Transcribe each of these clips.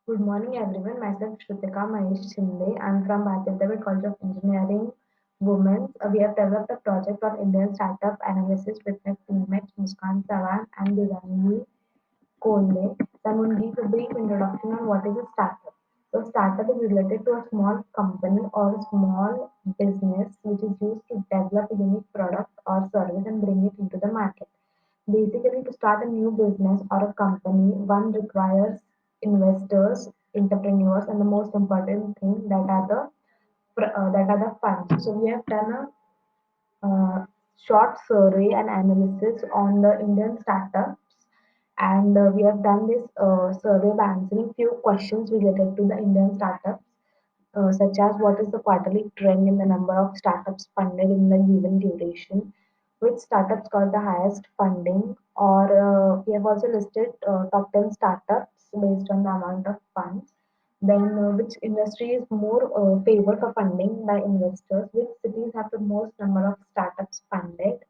Good morning, everyone. Myself Shrutika Mahesh Shinde. I'm from Bharatiya Vidyapit College of Engineering, Women's. We have developed a project on Indian startup analysis with my teammates Muskan Sawan and Divangi Kole. So I'm going to give a brief introduction on what is a startup. So, startup is related to a small company or small business which is used to develop a unique product or service and bring it into the market. Basically, to start a new business or a company, one requires investors, entrepreneurs, and the most important thing that are the funds. So we have done a short survey and analysis on the Indian startups, and we have done this survey by answering few questions related to the Indian startups, such as what is the quarterly trend in the number of startups funded in the given duration, which startups got the highest funding, or we have also listed top 10 startups based on the amount of funds. Then, which industry is more favored for funding by investors? Which cities have the most number of startups funded?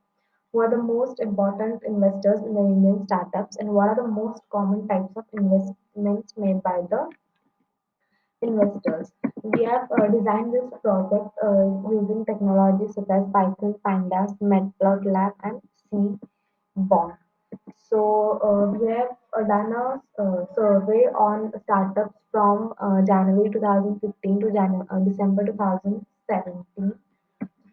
Who are the most important investors in the Indian startups? And what are the most common types of investments made by the investors? We have designed this project using technology such as Python, Pandas, Matplotlib, and Seaborn. So we have done a survey on startups from January 2015 to December 2017.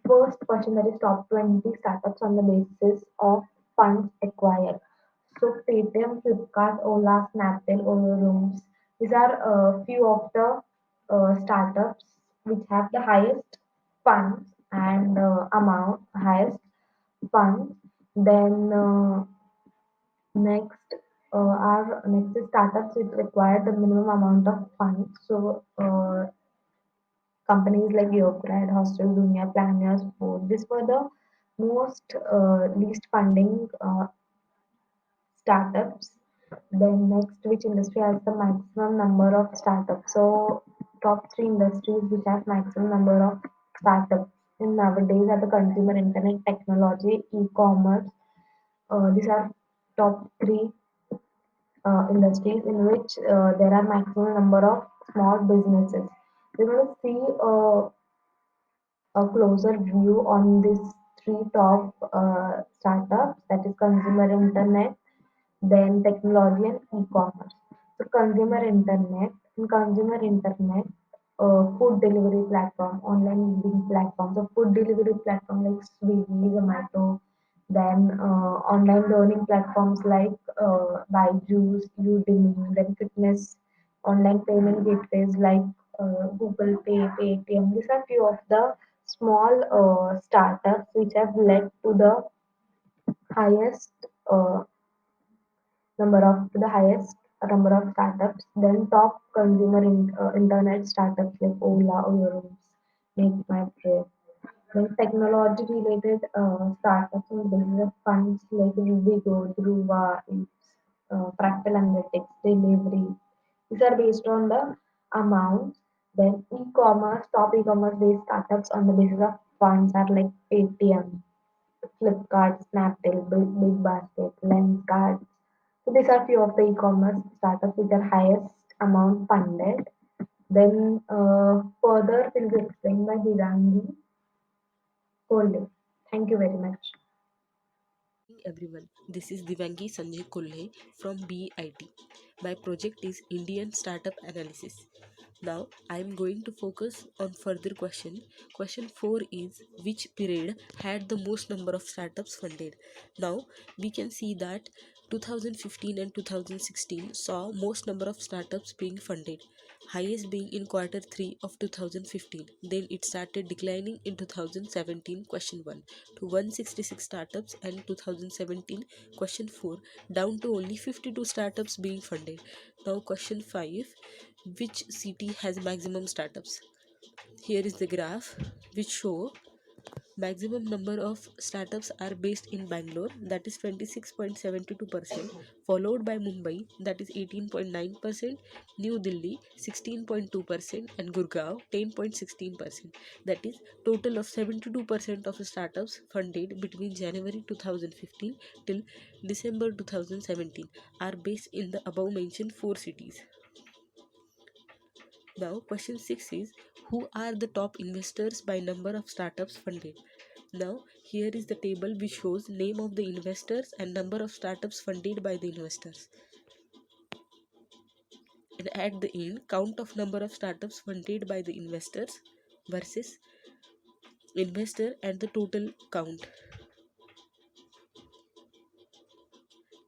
First question, that is top 20 startups on the basis of funds acquired. So Paytm, Flipkart, Ola, Snapdeal, Olo Rooms. These are a few of the startups which have the highest funds and highest funds. Then next, our next is startups which require the minimum amount of funds. So companies like Yograd, Hostel Dunia, Planners, Food. These were the most least funding startups. Then next, which industry has the maximum number of startups? So top three industries which have maximum number of startups in nowadays are the consumer internet technology, e-commerce. These are top three industries in which there are maximum number of small businesses. We're going to see a closer view on these three top startups, that is consumer internet, then technology and e-commerce. So consumer internet, food delivery platform, online eating platform. So food delivery platform like Swiggy, Zomato, then online learning platforms like Byju's, Udemy, then fitness online payment gateways like Google Pay, Paytm. These are few of the small startups which have led to the highest uh, highest number of startups. Then top internet startups like Ola, Urums, Make My Trip. Then technology related startups and business funds like Vivigo, Dhruva, Fractal Analytics, Delivery. These are based on the amount. Then top e-commerce based startups on the basis of funds are like Paytm, Flipkart, Snapdeal, Big Basket, Lenskart. So these are few of the e-commerce startups with their highest amount funded. Then further will be explained by Hirangi Kole. Thank you very much. Everyone, this is Divangi Sanjay Kulhe from BIT. My project is Indian Startup Analysis. Now I am going to focus on further question. Question 4 is which period had the most number of startups funded? Now we can see that 2015 and 2016 saw most number of startups being funded, highest being in quarter 3 of 2015. Then it started declining in 2017 question 1 to 166 startups, and 2017 question 4 down to only 52 startups being funded. Now question 5, which city has maximum startups? Here is the graph which show maximum number of startups are based in Bangalore, that is 26.72%, followed by Mumbai, that is 18.9%, New Delhi 16.2%, and Gurgaon 10.16%. That is total of 72% of startups funded between January 2015 till December 2017 are based in the above mentioned four cities. Now, question 6 is, who are the top investors by number of startups funded? Now, here is the table which shows name of the investors and number of startups funded by the investors. And at the end, count of number of startups funded by the investors versus investor and the total count.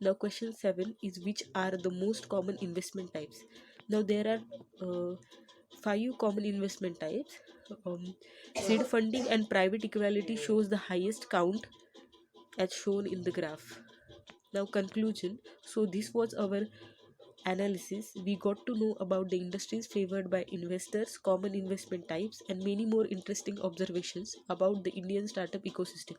Now, question 7 is, which are the most common investment types? Now, there are five common investment types. Seed funding and private equity shows the highest count as shown in the graph. Now, conclusion. So, this was our analysis. We got to know about the industries favored by investors, common investment types, and many more interesting observations about the Indian startup ecosystem.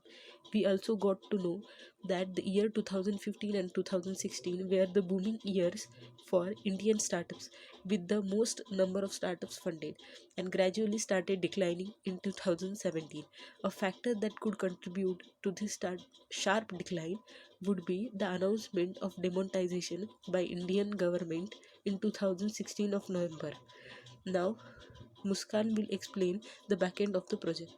We also got to know that the year 2015 and 2016 were the booming years for Indian startups, with the most number of startups funded, and gradually started declining in 2017. A factor that could contribute to this sharp decline would be the announcement of demonetization by Indian government in 2016 of November. Now, Muskan will explain the backend of the project.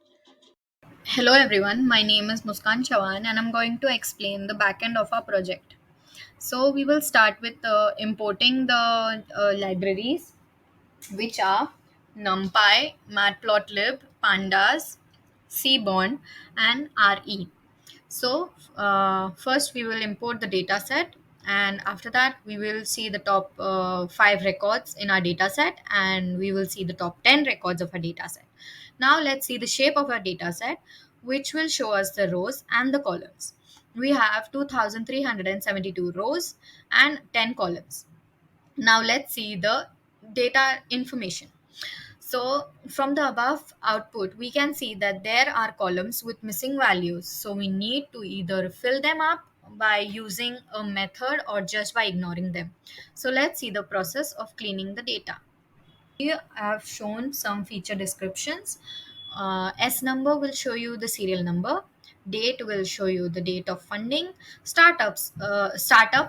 Hello everyone, my name is Muskan Chawan and I'm going to explain the backend of our project. So we will start with importing the libraries which are NumPy, Matplotlib, Pandas, Seaborn and RE. So first we will import the data set, and after that we will see the top 5 records in our data set, and we will see the top 10 records of our data set. Now let's see the shape of our data set, which will show us the rows and the columns. We have 2372 rows and 10 columns. Now let's see the data information. So from the above output, we can see that there are columns with missing values. So we need to either fill them up by using a method or just by ignoring them. So let's see the process of cleaning the data. Here I have shown some feature descriptions. S number will show you the serial number. Date will show you the date of funding. Startup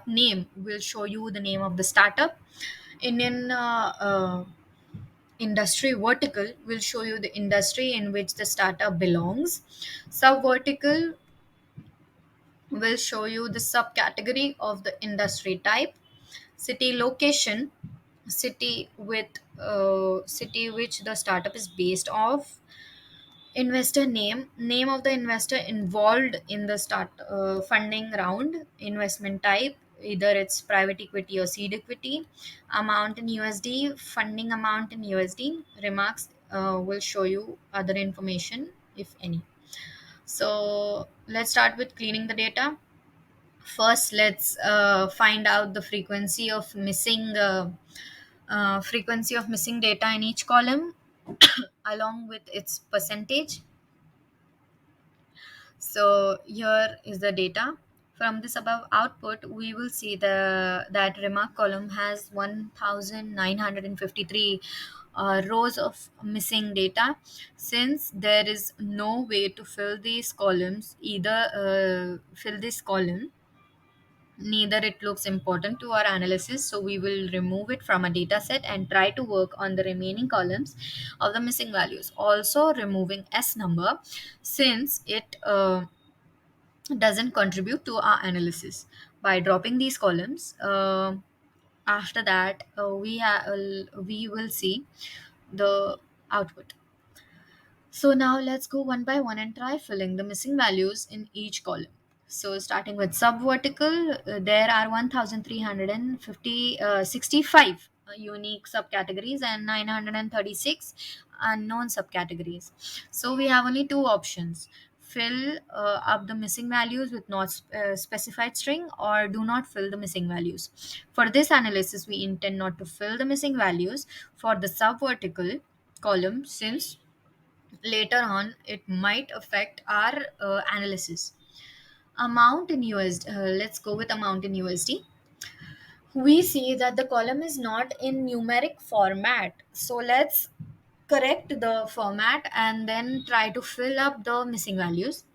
name will show you the name of the startup. Indian industry vertical will show you the industry in which the startup belongs. Sub vertical will show you the subcategory of the industry type. City location, city which the startup is based off. Investor name of the investor involved in the start funding round. Investment type, either it's private equity or seed equity. Amount in USD, funding amount in USD. Remarks will show you other information if any. So let's start with cleaning the data. First, let's find out the frequency of missing data in each column along with its percentage. So here is the data. From this above output, we will see that remark column has 1953 rows of missing data. Since there is no way to fill these columns, fill this column, neither it looks important to our analysis, so we will remove it from a data set and try to work on the remaining columns of the missing values, also removing S number since it doesn't contribute to our analysis. By dropping these columns, after that we will see the output. So now let's go one by one and try filling the missing values in each column. So starting with subvertical, there are 1,365 unique subcategories and 936 unknown subcategories. So we have only two options: fill up the missing values with not specified string, or do not fill the missing values. For this analysis, we intend not to fill the missing values for the subvertical column, since later on it might affect our analysis. Amount in USD, let's go with amount in USD. We see that the column is not in numeric format, so let's correct the format and then try to fill up the missing values.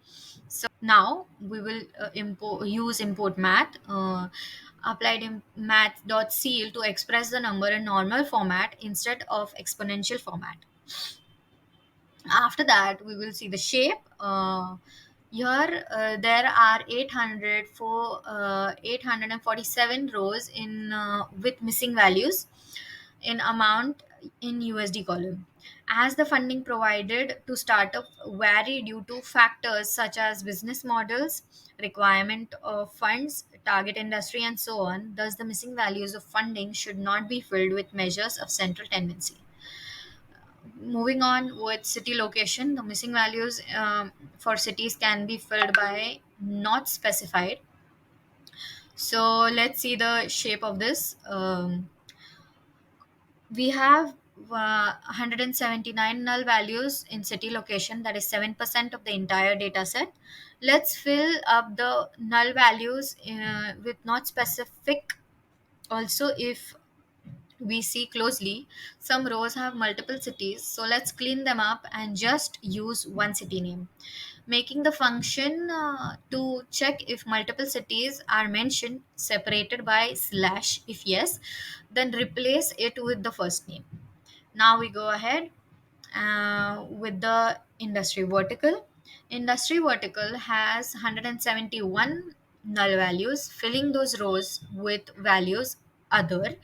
So now we will use import math. applied in math.ceil to express the number in normal format instead of exponential format. After that, we will see the shape. Here there are 847 rows in with missing values in amount in USD column. As the funding provided to startup vary due to factors such as business models, requirement of funds, target industry, and so on, thus the missing values of funding should not be filled with measures of central tendency. Moving on with city location, the missing values for cities can be filled by not specified. So let's see the shape of this. We have 179 null values in city location, that is 7% of the entire data set. Let's fill up the null values with not specific. Also, if we see closely, some rows have multiple cities, so let's clean them up and just use one city name. Making the function to check if multiple cities are mentioned separated by slash. If yes, then replace it with the first name. Now we go ahead with the industry vertical. Industry vertical has 171 null values, filling those rows with values other.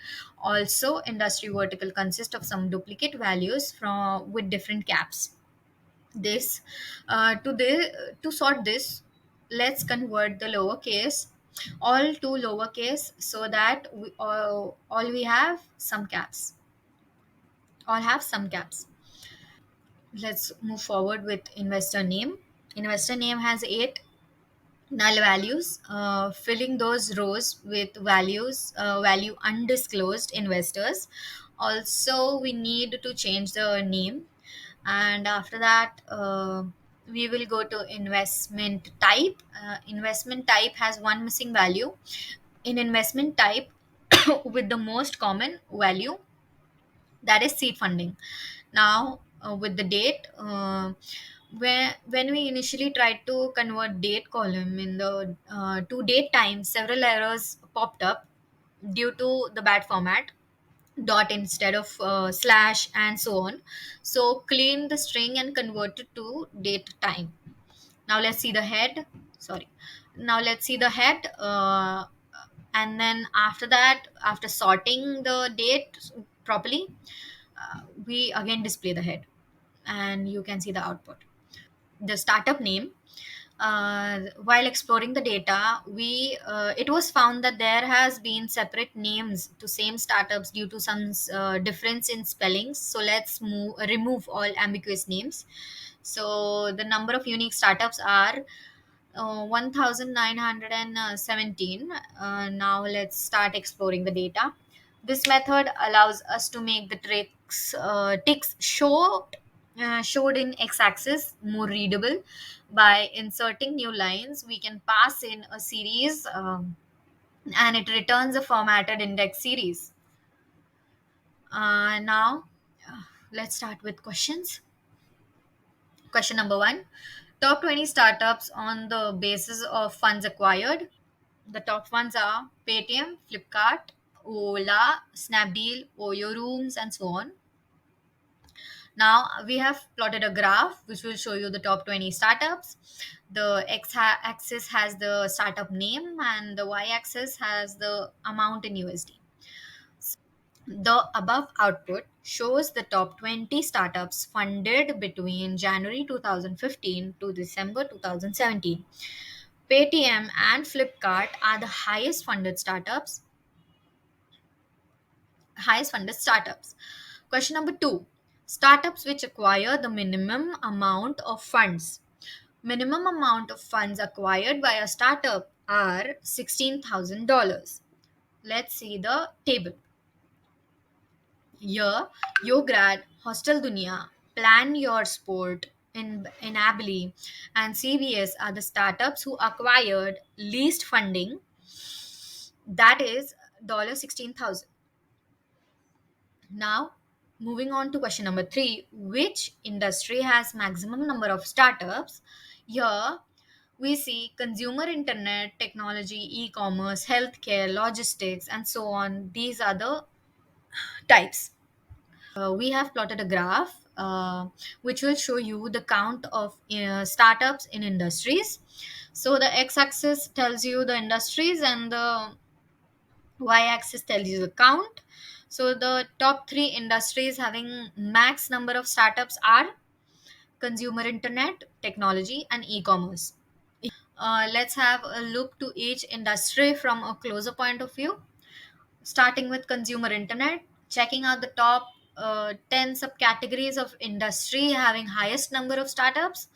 Also, industry vertical consists of some duplicate values from with different caps. This to sort this, let's convert the lowercase all to lowercase so that all we have some caps. All have some caps. Let's move forward with investor name. Investor name has 8 null values, filling those rows with value undisclosed investors. Also, we need to change the name, and after that, we will go to investment type. Investment type has one missing value. In investment type, with the most common value, that is seed funding. Now with the date, where when we initially tried to convert date column in the to date time, several errors popped up due to the bad format, dot instead of slash and so on. So clean the string and convert it to date time. Now let's see the head. Sorry. Now let's see the head. And then after that, after sorting the date properly, we again display the head, and you can see the output. The startup name. While exploring the data, we it was found that there has been separate names to same startups due to some difference in spellings. So let's remove all ambiguous names. So the number of unique startups are 1917. Now let's start exploring the data. This method allows us to make the ticks showed in x-axis more readable. By inserting new lines, we can pass in a series, and it returns a formatted index series. Now, let's start with questions. Question number one: top 20 startups on the basis of funds acquired. The top ones are Paytm, Flipkart, Ola, Snapdeal, Oyo Rooms, and so on. Now we have plotted a graph which will show you the top 20 startups. The axis has the startup name, and the y axis has the amount in USD. The above output shows the top 20 startups funded between January 2015 to December 2017. Paytm and Flipkart are the highest funded startups. Question number 2: startups which acquire the minimum amount of funds. Minimum amount of funds acquired by a startup are $16,000. Let's see the table. Here, Yograd, Hostel Dunia, Plan Your Sport, in Ably, and CBS are the startups who acquired least funding, that is $16,000. Now, moving on to question number 3: which industry has maximum number of startups? Here, We see consumer internet, technology, e-commerce, healthcare, logistics, and so on. These are the types. We have plotted a graph which will show you the count of startups in industries. So the x-axis tells you the industries and the y-axis tells you the count. So the top three industries having max number of startups are consumer internet, technology, and e-commerce. Let's have a look to each industry from a closer point of view, starting with consumer internet, checking out the top 10 subcategories of industry having highest number of startups.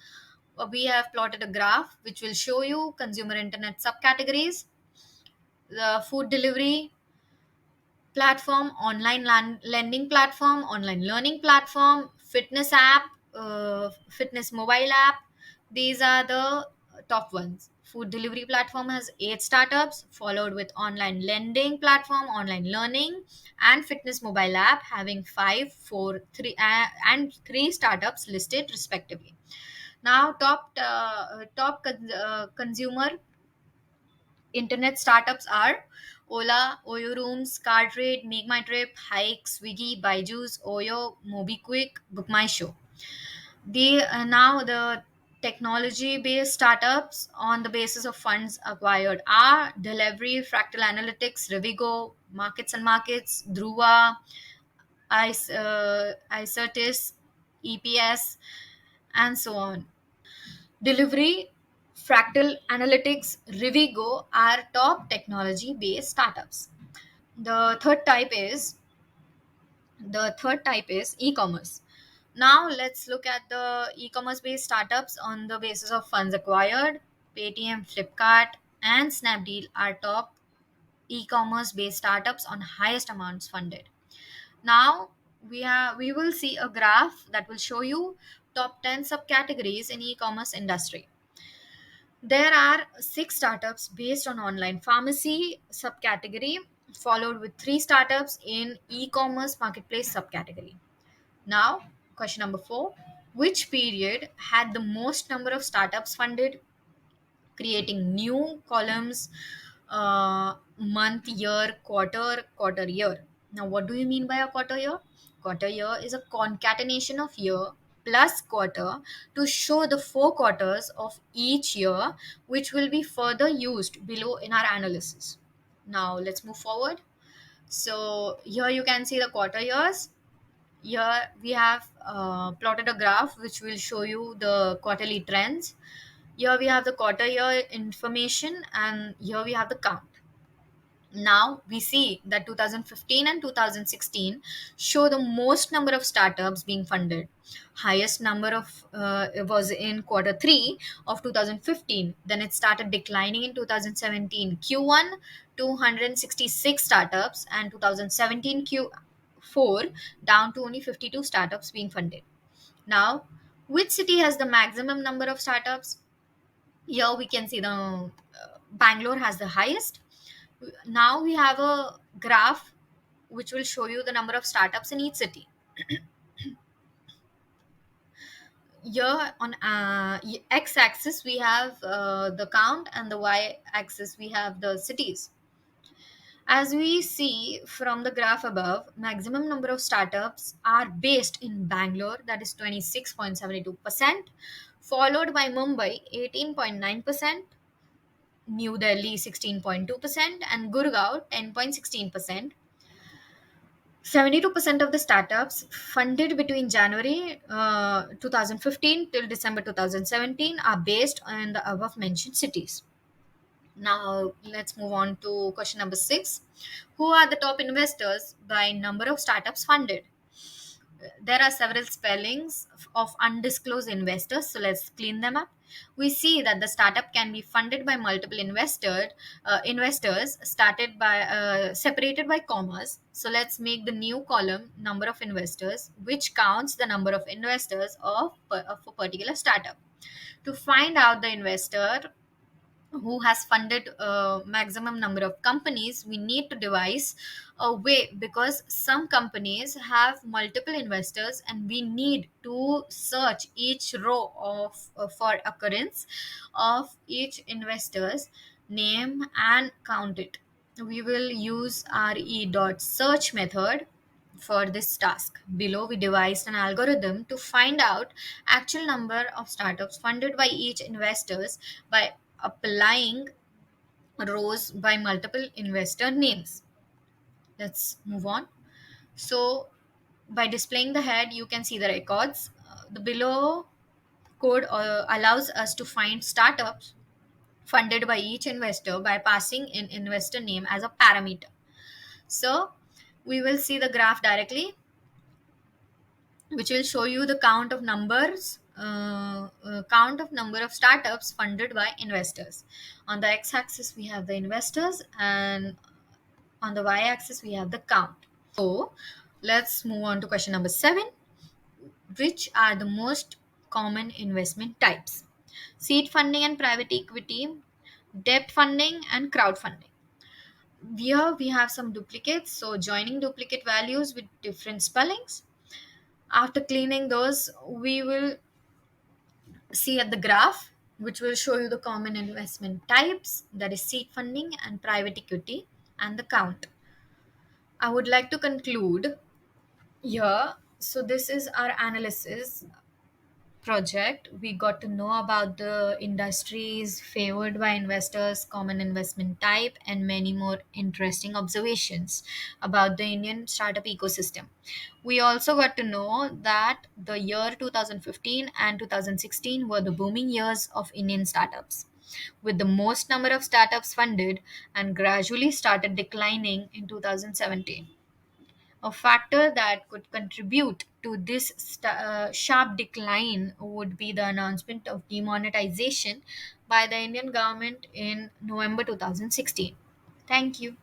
We have plotted a graph which will show you consumer internet subcategories, the food delivery platform, online lending platform, online learning platform, fitness app, fitness mobile app. These are the top ones. Food delivery platform has 8 startups, followed with online lending platform, online learning, and fitness mobile app having 5, 4, 3, and 3 startups listed respectively. Now, consumer internet startups are Ola, Oyo Rooms, Cartrade, Make My Trip, Hike, Swiggy, Byju's, Oyo, MobiQuick, Book My Show. Now the technology-based startups on the basis of funds acquired are Delivery, Fractal Analytics, Revigo, Markets and Markets, Dhruva, Icertis, EPS, and so on. Delivery, Fractal Analytics, Rivigo are top technology based startups. The third type is the third type is e-commerce. Now let's look at the e-commerce based startups on the basis of funds acquired. Paytm, Flipkart, and Snapdeal are top e-commerce based startups on highest amounts funded. Now we will see a graph that will show you top 10 subcategories in e-commerce industry. There are 6 startups based on online pharmacy subcategory, followed with 3 startups in e-commerce marketplace subcategory. Now, question number 4. Which period had the most number of startups funded? Creating new columns, month, year, quarter, year. Now, what do you mean by a quarter year? Quarter year is a concatenation of year plus quarter to show the 4 quarters of each year, which will be further used below in our analysis. Now, let's move forward. So, here you can see the quarter years. Here we have plotted a graph which will show you the quarterly trends. Here we have the quarter year information, and here we have the count. Now we see that 2015 and 2016 show the most number of startups being funded. Highest number of was in quarter 3 of 2015. Then it started declining in 2017 Q1, 266 startups, and 2017 Q4 down to only 52 startups being funded. Now, which city has the maximum number of startups? Here we can see the Bangalore has the highest. Now we have a graph which will show you the number of startups in each city. Here on x-axis we have the count, and the y-axis we have the cities. As we see from the graph above, maximum number of startups are based in Bangalore, that is 26.72%, followed by Mumbai 18.9%, New Delhi 16.2%, and Gurgaon 10.16%. 72% of the startups funded between January 2015 till December 2017 are based in the above mentioned cities. Now, let's move on to question number 6. Who are the top investors by number of startups funded? There are several spellings of undisclosed investors, so let's clean them up. We see that the startup can be funded by multiple investors started by separated by commas. So let's make the new column number of investors, which counts the number of investors of a particular startup. To find out the investor who has funded maximum number of companies, we need to devise a way, because some companies have multiple investors and we need to search each row of for occurrence of each investor's name and count it. We will use re.search method for this task. Below, we devised an algorithm to find out actual number of startups funded by each investors by applying rows by multiple investor names. Let's move on. So, by displaying the head, you can see the records. The below code allows us to find startups funded by each investor by passing in investor name as a parameter. So, we will see the graph directly, which will show you the count of number of startups funded by investors. On the x-axis we have the investors, and on the y-axis we have the count. So let's move on to question number 7. Which are the most common investment types? Seed funding and private equity, debt funding and crowdfunding. Here we have some duplicates, so joining duplicate values with different spellings. After cleaning those, we will see at the graph, which will show you the common investment types, that is seed funding and private equity, and the count. I would like to conclude here. So this is our analysis project. We got to know about the industries favored by investors, common investment type, and many more interesting observations about the Indian startup ecosystem. We also got to know that the year 2015 and 2016 were the booming years of Indian startups, with the most number of startups funded, and gradually started declining in 2017. A factor that could contribute to this sharp decline would be the announcement of demonetization by the Indian government in November 2016. Thank you.